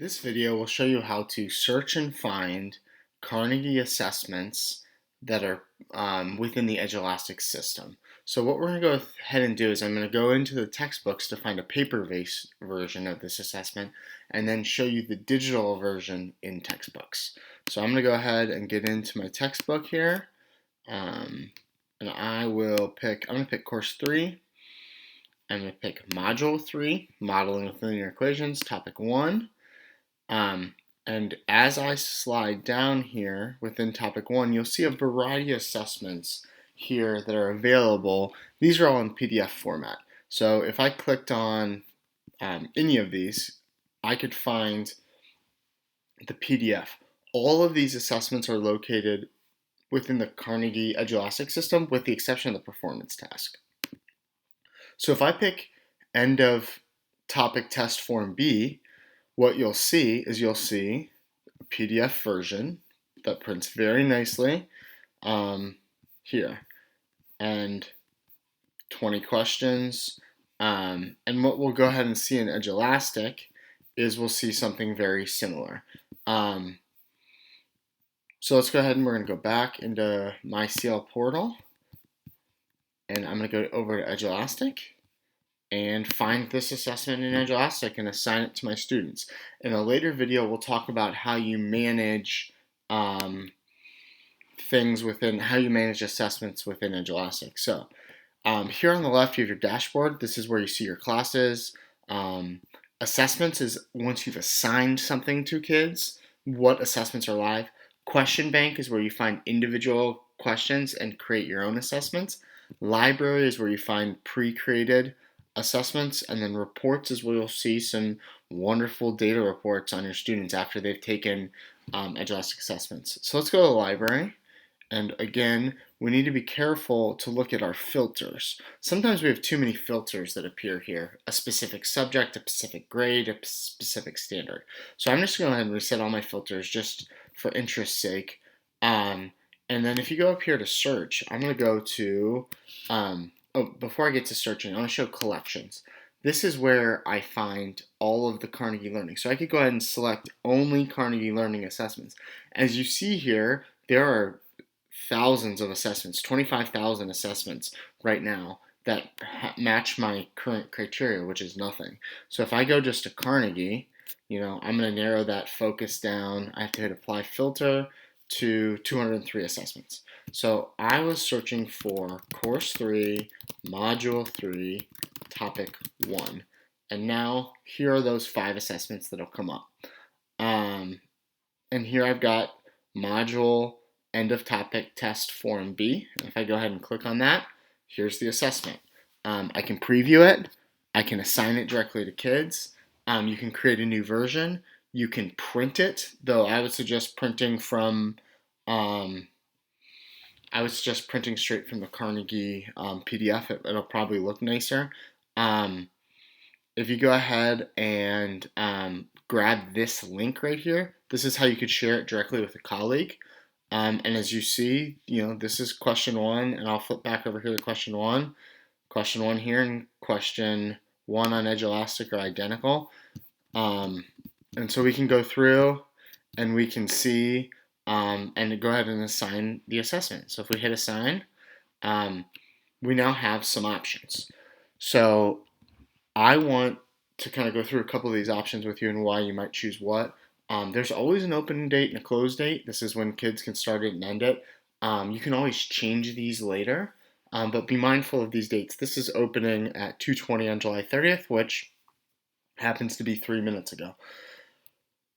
This video will show you how to search and find Carnegie assessments that are within the Edulastic system. So what we're going to go ahead and do is I'm going to go into the textbooks to find a paper-based version of this assessment and then show you the digital version in textbooks. So I'm going to go ahead and get into my textbook here, and I'm going to pick course 3. I'm going to pick module 3, modeling with linear equations, topic 1. And as I slide down here within topic 1, you'll see a variety of assessments here that are available. These are all in PDF format. So if I clicked on any of these, I could find the PDF. All of these assessments are located within the Carnegie Edulastic system with the exception of the performance task. So if I pick end of topic test form B, what you'll see is a PDF version that prints very nicely here, and 20 questions. And what we'll go ahead and see in Edulastic is we'll see something very similar. So let's go ahead and we're going to go back into my CL portal, and I'm going to go over to Edulastic and find this assessment in Edulastic and assign it to my students. In a later video, we'll talk about how you manage how you manage assessments within Edulastic. So here on the left, you have your dashboard. This is where you see your classes. Assessments is once you've assigned something to kids, what assessments are live. Question bank is where you find individual questions and create your own assessments. Library is where you find pre-created assessments, and then reports is where you'll see some wonderful data reports on your students after they've taken Edulastic assessments. So let's go to the library, and again, we need to be careful to look at our filters. Sometimes we have too many filters that appear here, a specific subject, a specific grade, a specific standard. So I'm just going to go ahead and reset all my filters just for interest's sake. And then if you go up here to search, I'm going to go to before I get to searching, I want to show collections. This is where I find all of the Carnegie Learning. So I could go ahead and select only Carnegie Learning assessments. As you see here, there are thousands of assessments, 25,000 assessments right now that match my current criteria, which is nothing. So if I go just to Carnegie, I'm going to narrow that focus down. I have to hit apply filter to 203 assessments. So I was searching for course 3, module 3, topic 1. And now here are those 5 assessments that'll come up. And here I've got module end of topic test form B. And if I go ahead and click on that, here's the assessment. I can preview it. I can assign it directly to kids. You can create a new version. You can print it, though I would suggest printing from straight from the Carnegie PDF. It'll probably look nicer. If you go ahead and grab this link right here, this is how you could share it directly with a colleague. And as you see, this is question 1, and I'll flip back over here to question 1. Question 1 here and question 1 on Edulastic are identical. And so we can go through and we can see and go ahead and assign the assessment. So if we hit assign, we now have some options. So I want to kind of go through a couple of these options with you and why you might choose what. There's always an open date and a close date. This is when kids can start it and end it. You can always change these later, but be mindful of these dates. This is opening at 2:20 on July 30th, which happens to be 3 minutes ago.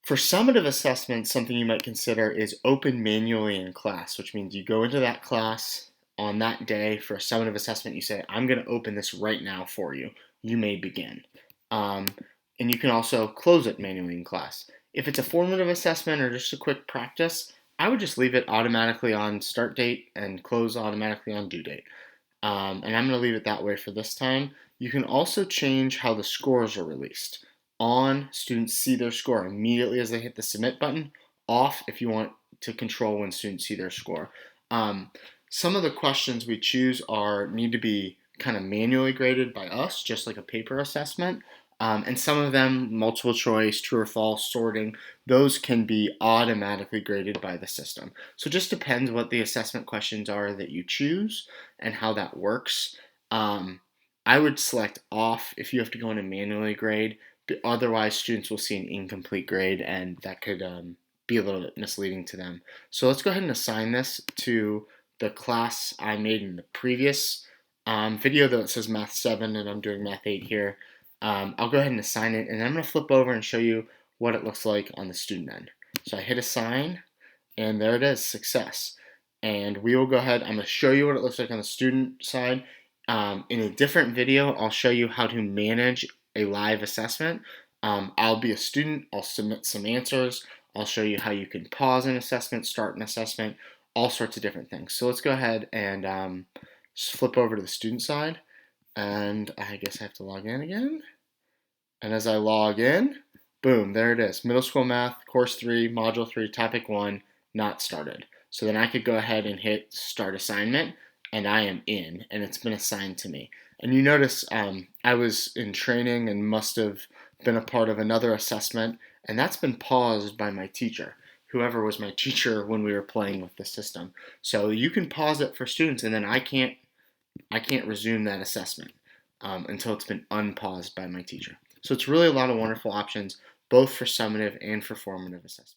For summative assessments, something you might consider is open manually in class, which means you go into that class on that day for a summative assessment. You say, I'm going to open this right now for you. You may begin. And you can also close it manually in class. If it's a formative assessment or just a quick practice, I would just leave it automatically on start date and close automatically on due date. And I'm going to leave it that way for this time. You can also change how the scores are released. On, students see their score immediately as they hit the submit button. Off, if you want to control when students see their score. Some of the questions we choose need to be kind of manually graded by us, just like a paper assessment. And some of them, multiple choice, true or false, sorting, those can be automatically graded by the system. So it just depends what the assessment questions are that you choose and how that works. Um, I would select off if you have to go in and manually grade. Otherwise, students will see an incomplete grade, and that could be a little bit misleading to them. So let's go ahead and assign this to the class I made in the previous video, though it says Math 7 and I'm doing Math 8 here. I'll go ahead and assign it, and then I'm going to flip over and show you what it looks like on the student end. So I hit assign, and there it is, success. And we will go ahead, I'm going to show you what it looks like on the student side. In a different video, I'll show you how to manage a live assessment. I'll be a student, I'll submit some answers, I'll show you how you can pause an assessment, start an assessment, all sorts of different things. So let's go ahead and flip over to the student side, and I guess I have to log in again. And as I log in, boom, there it is. Middle School Math, Course 3, Module 3, Topic 1, not started. So then I could go ahead and hit Start Assignment, and I am in, and it's been assigned to me. And you notice I was in training and must have been a part of another assessment, and that's been paused by my teacher, whoever was my teacher when we were playing with the system. So you can pause it for students, and then I can't resume that assessment until it's been unpaused by my teacher. So it's really a lot of wonderful options, both for summative and for formative assessment.